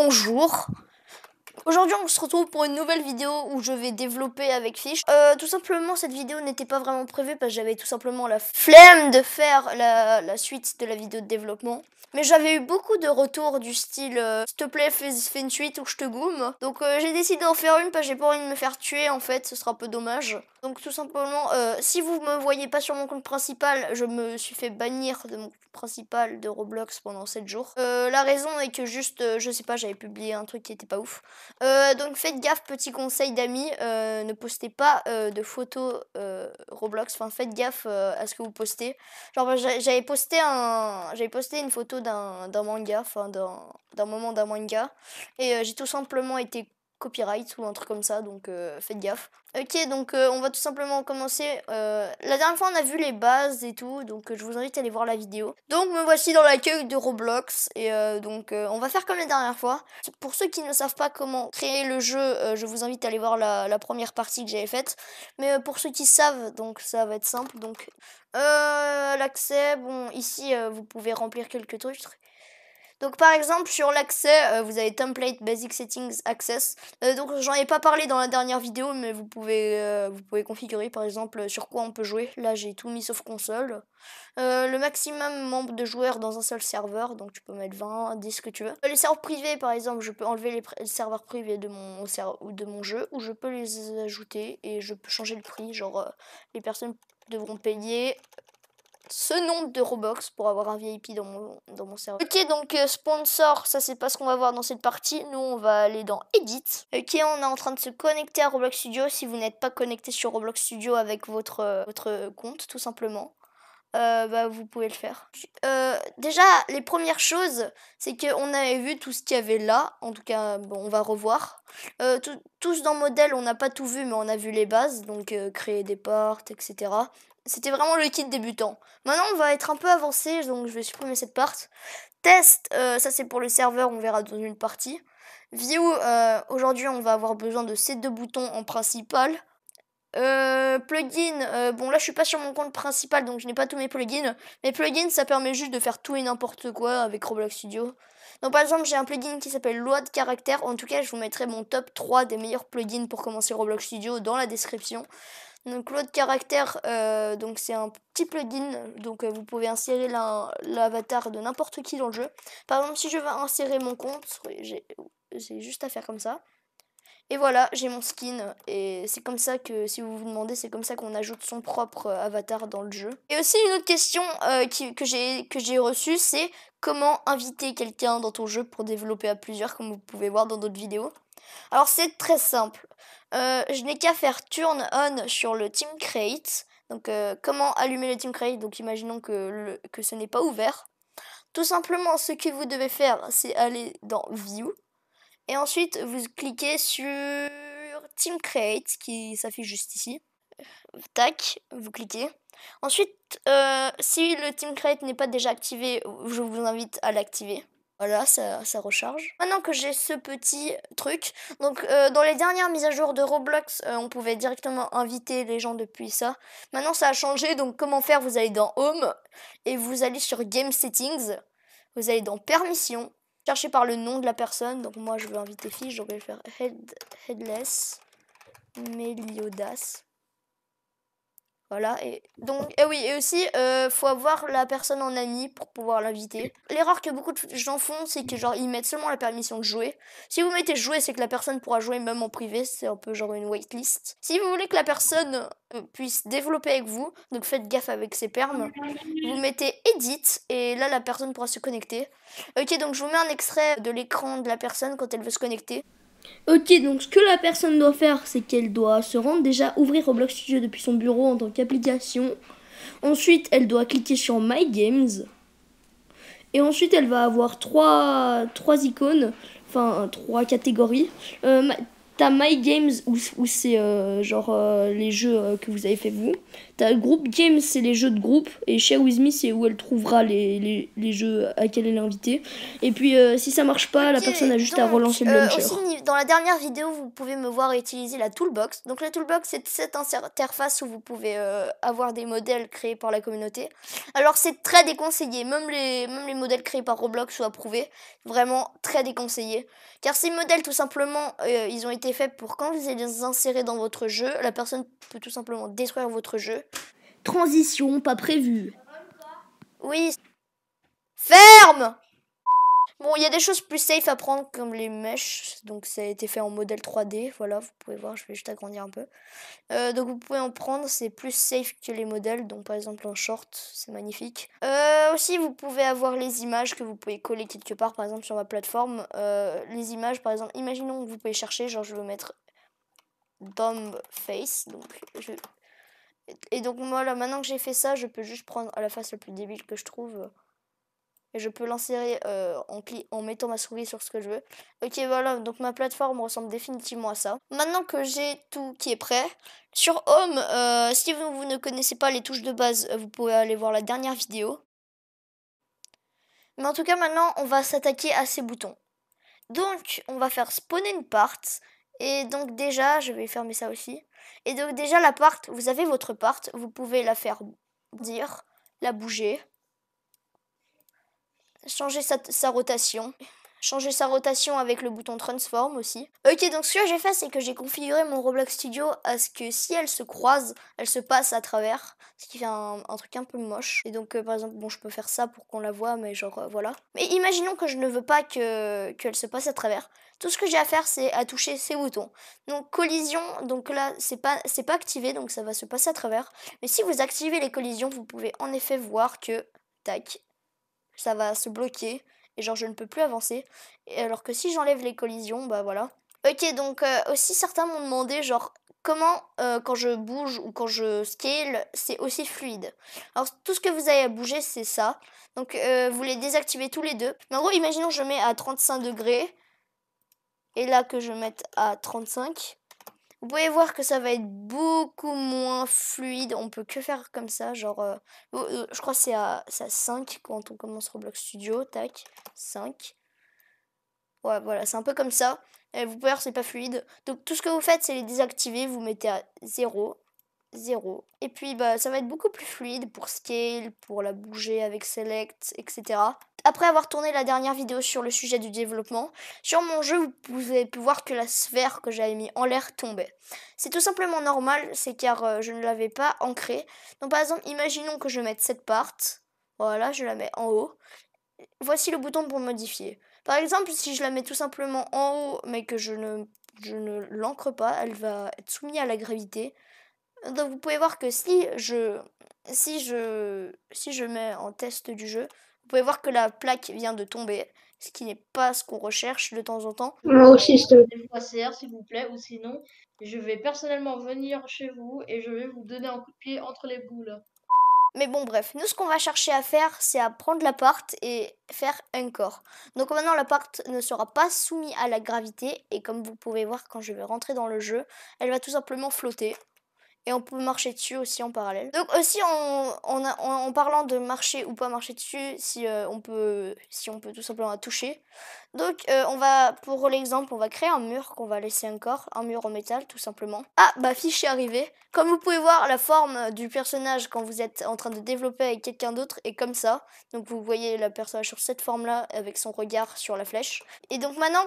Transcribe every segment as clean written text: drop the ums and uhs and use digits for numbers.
Bonjour. Aujourd'hui on se retrouve pour une nouvelle vidéo où je vais développer avec Fish. Tout simplement cette vidéo n'était pas vraiment prévue parce que j'avais tout simplement la flemme de faire la suite de la vidéo de développement. Mais j'avais eu beaucoup de retours du style s'il te plaît fais une suite ou je te goume. Donc j'ai décidé d'en faire une parce que j'ai pas envie de me faire tuer en fait, ce sera un peu dommage. Donc tout simplement, si vous me voyez pas sur mon compte principal, je me suis fait bannir de mon compte principal de Roblox pendant 7 jours. La raison est que juste, je sais pas, j'avais publié un truc qui était pas ouf. Donc faites gaffe, petit conseil d'amis, ne postez pas de photos Roblox, enfin faites gaffe à ce que vous postez. Genre j'avais posté une photo d'un manga, enfin d'un moment d'un manga, et j'ai tout simplement été copyright ou un truc comme ça, donc faites gaffe. Ok, donc on va tout simplement commencer. La dernière fois on a vu les bases et tout, donc je vous invite à aller voir la vidéo. Donc me voici dans l'accueil de Roblox, et donc on va faire comme la dernière fois. Pour ceux qui ne savent pas comment créer le jeu, je vous invite à aller voir la première partie que j'avais faite. Mais pour ceux qui savent, donc ça va être simple. Donc l'accès, bon ici vous pouvez remplir quelques trucs. Donc par exemple sur l'accès, vous avez Template Basic Settings Access. Donc j'en ai pas parlé dans la dernière vidéo, mais vous pouvez configurer par exemple sur quoi on peut jouer. Là j'ai tout mis sauf console. Le maximum membre de joueurs dans un seul serveur, donc tu peux mettre 20, 10 ce que tu veux. Les serveurs privés par exemple, je peux enlever les serveurs privés de mon jeu, ou je peux les ajouter et je peux changer le prix. Genre les personnes devront payer ce nombre de Robux pour avoir un VIP dans mon serveur. Ok, donc sponsor, ça c'est pas ce qu'on va voir dans cette partie. Nous on va aller dans Edit. Ok, on est en train de se connecter à Roblox Studio. Si vous n'êtes pas connecté sur Roblox Studio avec votre compte tout simplement, vous pouvez le faire. Déjà les premières choses, c'est qu'on avait vu tout ce qu'il y avait là. En tout cas bon, on va revoir. Tous dans modèle on n'a pas tout vu, mais on a vu les bases. Donc créer des portes, etc. C'était vraiment le kit débutant. Maintenant on va être un peu avancé, donc je vais supprimer cette partie. Test, ça c'est pour le serveur, on verra dans une partie. View, aujourd'hui on va avoir besoin de ces deux boutons en principal. Plugin, bon là je suis pas sur mon compte principal donc je n'ai pas tous mes plugins. Mais plugins ça permet juste de faire tout et n'importe quoi avec Roblox Studio. Donc par exemple j'ai un plugin qui s'appelle Loi de caractère. En tout cas je vous mettrai mon top 3 des meilleurs plugins pour commencer Roblox Studio dans la description. Donc Loi de caractère, donc c'est un petit plugin, donc vous pouvez insérer l'avatar de n'importe qui dans le jeu. Par exemple si je veux insérer mon compte, j'ai juste à faire comme ça. Et voilà, j'ai mon skin, et c'est comme ça que, si vous vous demandez, c'est comme ça qu'on ajoute son propre avatar dans le jeu. Et aussi une autre question que j'ai reçue, c'est comment inviter quelqu'un dans ton jeu pour développer à plusieurs, comme vous pouvez voir dans d'autres vidéos. Alors c'est très simple, je n'ai qu'à faire turn on sur le team create. Donc comment allumer le team create, donc imaginons que ce n'est pas ouvert. Tout simplement ce que vous devez faire, c'est aller dans view. Et ensuite, vous cliquez sur Team Create, qui s'affiche juste ici. Tac, vous cliquez. Ensuite, si le Team Create n'est pas déjà activé, je vous invite à l'activer. Voilà, ça recharge. Maintenant que j'ai ce petit truc, donc dans les dernières mises à jour de Roblox, on pouvait directement inviter les gens depuis ça. Maintenant, ça a changé, donc comment faire? Vous allez dans Home, et vous allez sur Game Settings. Vous allez dans Permissions. Cherchez par le nom de la personne. Donc moi je veux inviter Fish, donc je vais faire Headless Meliodas. Voilà, et donc oui, et aussi faut avoir la personne en ami pour pouvoir l'inviter. L'erreur que beaucoup de gens font, c'est que genre ils mettent seulement la permission de jouer. Si vous mettez jouer, c'est que la personne pourra jouer même en privé, c'est un peu genre une waitlist. Si vous voulez que la personne puisse développer avec vous, donc faites gaffe avec ses perms, vous mettez edit et là la personne pourra se connecter. Ok, donc je vous mets un extrait de l'écran de la personne quand elle veut se connecter. Ok, donc ce que la personne doit faire, c'est qu'elle doit se rendre déjà, ouvrir Roblox Studio depuis son bureau en tant qu'application. Ensuite, elle doit cliquer sur My Games. Et ensuite, elle va avoir trois icônes, enfin 3 catégories. T'as My Games où c'est genre les jeux que vous avez fait vous. T'as Group Games, c'est les jeux de groupe. Et Share With Me, c'est où elle trouvera les jeux à quelle elle est invitée. Et puis, si ça marche pas, la personne a juste à relancer le launcher. Aussi, dans la dernière vidéo, vous pouvez me voir utiliser la Toolbox. Donc la Toolbox, c'est cette interface où vous pouvez avoir des modèles créés par la communauté. Alors c'est très déconseillé, même les modèles créés par Roblox ou approuvés, vraiment très déconseillé. Car ces modèles, tout simplement, ils ont été faits pour quand vous allez les insérer dans votre jeu, la personne peut tout simplement détruire votre jeu. Transition pas prévue. Oui. Ferme! Bon, il y a des choses plus safe à prendre comme les mèches, donc ça a été fait en modèle 3D, voilà, vous pouvez voir, je vais juste agrandir un peu. Donc vous pouvez en prendre, c'est plus safe que les modèles, donc par exemple en short, c'est magnifique. Aussi, vous pouvez avoir les images que vous pouvez coller quelque part, par exemple sur ma plateforme. Les images, par exemple, imaginons que vous pouvez chercher, genre je veux mettre Dumb Face, donc et donc moi là, maintenant que j'ai fait ça, je peux juste prendre la face la plus débile que je trouve. Et je peux l'insérer en mettant ma souris sur ce que je veux. Ok, voilà, donc ma plateforme ressemble définitivement à ça. Maintenant que j'ai tout qui est prêt, sur Home, si vous ne connaissez pas les touches de base, vous pouvez aller voir la dernière vidéo. Mais en tout cas, maintenant, on va s'attaquer à ces boutons. Donc, on va faire spawner une part. Et donc déjà, je vais fermer ça aussi. Et donc déjà, la part, vous avez votre part, vous pouvez la faire dire, la bouger. Changer sa rotation. Changer sa rotation avec le bouton Transform aussi. Ok, donc ce que j'ai fait, c'est que j'ai configuré mon Roblox Studio à ce que si elles se croisent, elles se passent à travers. Ce qui fait un truc un peu moche. Et donc, par exemple, bon, je peux faire ça pour qu'on la voit, mais genre, voilà. Mais imaginons que je ne veux pas qu'elle se passe à travers. Tout ce que j'ai à faire, c'est à toucher ces boutons. Donc, collision, donc là, c'est pas activé, donc ça va se passer à travers. Mais si vous activez les collisions, vous pouvez en effet voir que, tac, ça va se bloquer et genre je ne peux plus avancer. Et alors que si j'enlève les collisions, bah voilà. Ok, donc aussi certains m'ont demandé genre comment quand je bouge ou quand je scale, c'est aussi fluide. Alors tout ce que vous avez à bouger, c'est ça. Donc vous les désactivez tous les deux. Mais en gros, imaginons que je mets à 35 degrés et là que je mette à 35. Vous pouvez voir que ça va être beaucoup moins fluide. On peut que faire comme ça, genre... je crois que c'est à 5 quand on commence Roblox Studio. Tac, 5. Ouais, voilà, c'est un peu comme ça. Et vous pouvez voir, c'est pas fluide. Donc tout ce que vous faites, c'est les désactiver. Vous mettez à 0. 0. Et puis bah ça va être beaucoup plus fluide pour scale, pour la bouger avec select, etc. Après avoir tourné la dernière vidéo sur le sujet du développement, sur mon jeu vous avez pu voir que la sphère que j'avais mis en l'air tombait. C'est tout simplement normal, c'est car je ne l'avais pas ancrée. Donc par exemple, imaginons que je mette cette part, voilà, je la mets en haut. Voici le bouton pour modifier. Par exemple, si je la mets tout simplement en haut, mais que je ne l'ancre pas, elle va être soumise à la gravité. Donc vous pouvez voir que si je mets en test du jeu, vous pouvez voir que la plaque vient de tomber, ce qui n'est pas ce qu'on recherche de temps en temps. Moi aussi, s'il te plaît. CR s'il vous plaît, ou sinon je vais personnellement venir chez vous et je vais vous donner un coup de pied entre les boules. Mais bon bref, nous ce qu'on va chercher à faire, c'est à prendre l'appart et faire un corps. Donc maintenant l'appart ne sera pas soumis à la gravité et comme vous pouvez voir quand je vais rentrer dans le jeu, elle va tout simplement flotter. Et on peut marcher dessus aussi en parallèle. Donc aussi en parlant de marcher ou pas marcher dessus, si on peut tout simplement la toucher. Donc pour l'exemple, on va créer un mur qu'on va laisser encore, un mur en métal tout simplement. Ah bah fichier arrivé. Comme vous pouvez voir, la forme du personnage quand vous êtes en train de développer avec quelqu'un d'autre est comme ça. Donc vous voyez le personnage sur cette forme là avec son regard sur la flèche. Et donc maintenant,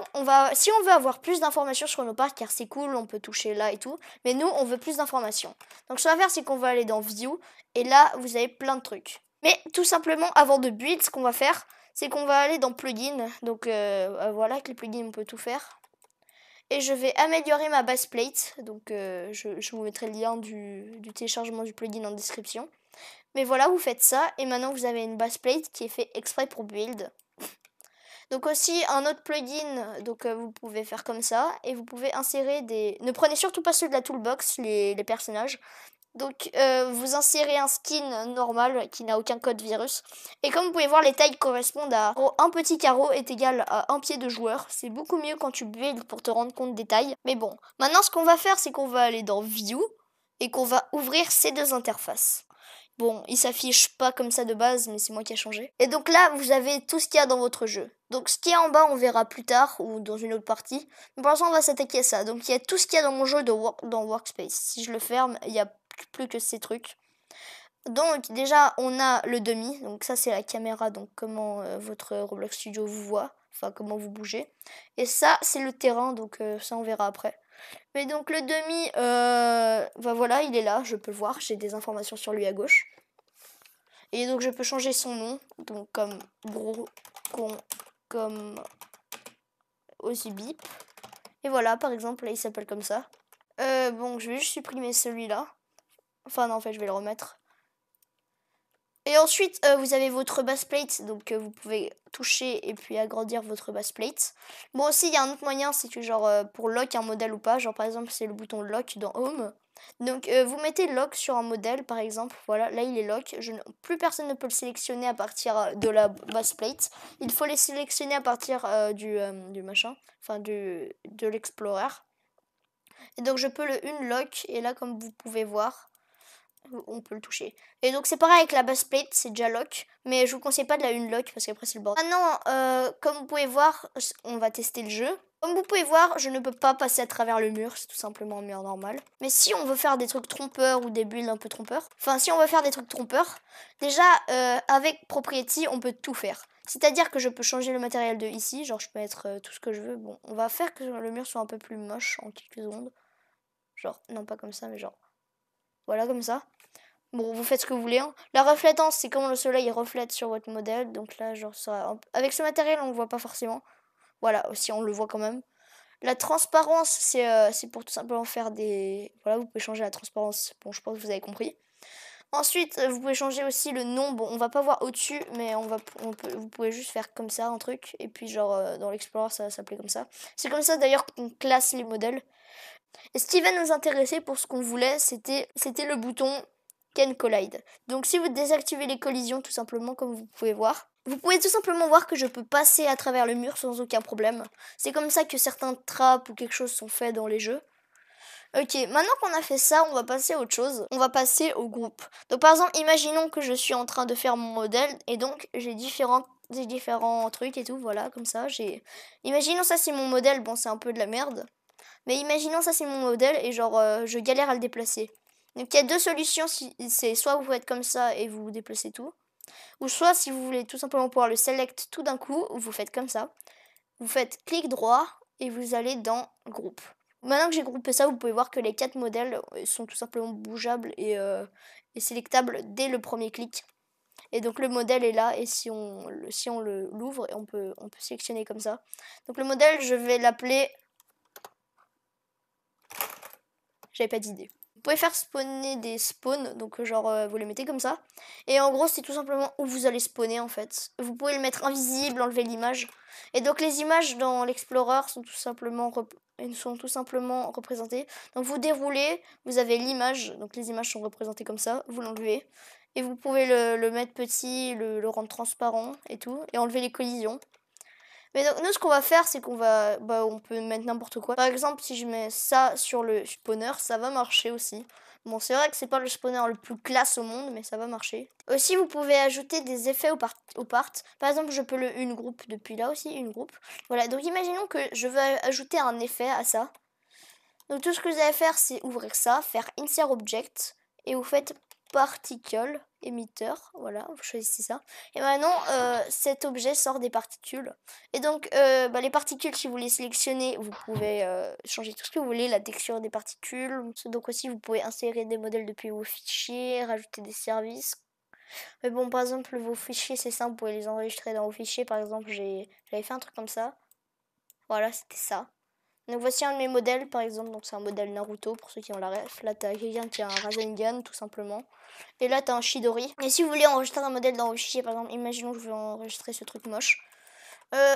si on veut avoir plus d'informations sur nos parts, car c'est cool, on peut toucher là et tout, mais nous on veut plus d'informations. Donc ce qu'on va faire, c'est qu'on va aller dans View et là vous avez plein de trucs. Mais tout simplement, avant de build, ce qu'on va faire, c'est qu'on va aller dans Plugin. Donc voilà, avec les plugins on peut tout faire. Et je vais améliorer ma base plate. Donc je vous mettrai le lien du téléchargement du plugin en description. Mais voilà, vous faites ça et maintenant vous avez une base plate qui est fait exprès pour build. Donc aussi un autre plugin, donc vous pouvez faire comme ça et vous pouvez insérer des... Ne prenez surtout pas ceux de la toolbox, les personnages. Donc vous insérez un skin normal qui n'a aucun code virus. Et comme vous pouvez voir, les tailles correspondent à un petit carreau est égal à un pied de joueur. C'est beaucoup mieux quand tu builds pour te rendre compte des tailles. Mais bon, maintenant ce qu'on va faire, c'est qu'on va aller dans View. et qu'on va ouvrir ces deux interfaces. Bon, il s'affiche pas comme ça de base, mais c'est moi qui ai changé. Et donc là, vous avez tout ce qu'il y a dans votre jeu. Donc ce qui est en bas, on verra plus tard ou dans une autre partie. Mais pour l'instant, on va s'attaquer à ça. Donc il y a tout ce qu'il y a dans mon jeu dans Workspace. Si je le ferme, il n'y a plus que ces trucs. Donc déjà, on a le demi. Donc ça, c'est la caméra. Donc comment votre Roblox Studio vous voit. Enfin, comment vous bougez. Et ça, c'est le terrain. Donc ça, on verra après. Mais donc le demi, bah voilà, il est là, je peux le voir, j'ai des informations sur lui à gauche. Et donc je peux changer son nom, donc comme comme aussi bip. Et voilà, par exemple, là il s'appelle comme ça. Bon, je vais juste supprimer celui-là. Enfin non, en fait, je vais le remettre. Et ensuite, vous avez votre base plate, donc vous pouvez toucher et puis agrandir votre base plate. Bon, aussi, il y a un autre moyen, c'est que genre pour lock un modèle ou pas, genre par exemple, c'est le bouton lock dans Home. Donc vous mettez lock sur un modèle, par exemple, voilà, là il est lock. Plus personne ne peut le sélectionner à partir de la base plate. Il faut les sélectionner à partir du machin, enfin de l'Explorer. Et donc je peux le unlock, et là comme vous pouvez voir, on peut le toucher. Et donc c'est pareil avec la base plate, c'est déjà lock, mais je vous conseille pas de la unlock parce qu'après c'est le bordel. Maintenant, comme vous pouvez voir, on va tester le jeu. Comme vous pouvez voir, je ne peux pas passer à travers le mur, c'est tout simplement un mur normal. Mais si on veut faire des trucs trompeurs ou des builds un peu trompeurs, enfin si on veut faire des trucs trompeurs, déjà avec Propriety on peut tout faire. C'est-à-dire que je peux changer le matériel de ici, genre je peux mettre tout ce que je veux. Bon, on va faire que le mur soit un peu plus moche en quelques secondes. Genre, non pas comme ça, mais genre, voilà comme ça. Bon, vous faites ce que vous voulez. Hein. La reflétance, c'est comment le soleil reflète sur votre modèle. Donc là, genre, ça, avec ce matériel, on ne le voit pas forcément. Voilà, aussi, on le voit quand même. La transparence, c'est pour tout simplement faire des... Voilà, vous pouvez changer la transparence. Bon, je pense que vous avez compris. Ensuite, vous pouvez changer aussi le nom. Bon, on va pas voir au-dessus, mais vous pouvez juste faire comme ça, un truc. Et puis, genre, dans l'Explorer, ça va s'appeler comme ça. C'est comme ça, d'ailleurs, qu'on classe les modèles. Et ce qui va nous intéresser pour ce qu'on voulait, c'était le bouton Can Collide. Donc si vous désactivez les collisions tout simplement comme vous pouvez voir, vous pouvez tout simplement voir que je peux passer à travers le mur sans aucun problème. C'est comme ça que certains traps ou quelque chose sont faits dans les jeux. Ok, maintenant qu'on a fait ça, on va passer à autre chose. On va passer au groupe. Donc par exemple, imaginons que je suis en train de faire mon modèle et donc j'ai différents trucs et tout, voilà, comme ça. Imaginons ça c'est mon modèle, bon c'est un peu de la merde. Mais imaginons ça c'est mon modèle et genre je galère à le déplacer. Donc il y a deux solutions, c'est soit vous faites comme ça et vous déplacez tout, ou soit si vous voulez tout simplement pouvoir le select tout d'un coup, vous faites comme ça. Vous faites clic droit et vous allez dans groupe. Maintenant que j'ai groupé ça, vous pouvez voir que les 4 modèles sont tout simplement bougeables et sélectables dès le premier clic. Et donc le modèle est là et si on l'ouvre, on peut sélectionner comme ça. Donc le modèle, je vais l'appeler... J'avais pas d'idée. Vous pouvez faire spawner des spawns, donc genre vous les mettez comme ça. Et en gros c'est tout simplement où vous allez spawner en fait. Vous pouvez le mettre invisible, enlever l'image. Et donc les images dans l'Explorer sont tout simplement représentées. Donc vous déroulez, vous avez l'image, donc les images sont représentées comme ça, vous l'enlevez. Et vous pouvez le mettre petit, le rendre transparent et tout, et enlever les collisions. Mais donc, nous, ce qu'on va faire, c'est qu'on va... on peut mettre n'importe quoi. Par exemple, si je mets ça sur le spawner, ça va marcher aussi. Bon, c'est vrai que c'est pas le spawner le plus classe au monde, mais ça va marcher. Aussi, vous pouvez ajouter des effets au part. Par exemple, je peux une groupe depuis là aussi, une groupe. Voilà, donc imaginons que je veux ajouter un effet à ça. Donc tout ce que vous allez faire, c'est ouvrir ça, faire Insert Object, et vous faites Particle émetteur, voilà, vous choisissez ça. Et maintenant, cet objet sort des particules. Et donc, les particules, si vous les sélectionnez, vous pouvez changer tout ce que vous voulez, la texture des particules. Donc aussi, vous pouvez insérer des modèles depuis vos fichiers, rajouter des services. Mais bon, par exemple, vos fichiers, c'est simple, vous pouvez les enregistrer dans vos fichiers. Par exemple, j'avais fait un truc comme ça. Voilà, c'était ça. Donc voici un de mes modèles par exemple, donc c'est un modèle Naruto pour ceux qui ont la ref. Là t'as quelqu'un qui a un Rasengan tout simplement. Et là t'as un Chidori. Et si vous voulez enregistrer un modèle dans vos fichiers, par exemple, imaginons que je veux enregistrer ce truc moche.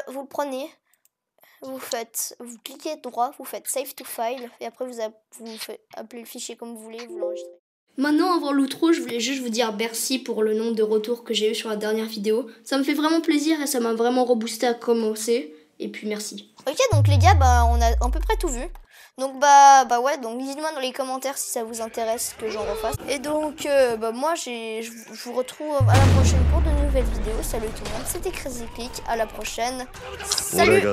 Vous le prenez, vous cliquez droit, vous faites Save to File, et après vous appelez le fichier comme vous voulez, vous l'enregistrez. Maintenant, avant l'outro, je voulais juste vous dire merci pour le nombre de retours que j'ai eu sur la dernière vidéo. Ça me fait vraiment plaisir et ça m'a vraiment reboosté à commencer. Et puis merci. Ok, donc les gars, on a à peu près tout vu. Donc bah ouais, donc dites-moi dans les commentaires si ça vous intéresse que j'en refasse. Et donc moi je vous retrouve à la prochaine pour de nouvelles vidéos. Salut tout le monde, c'était Crazy Click, à la prochaine. Salut.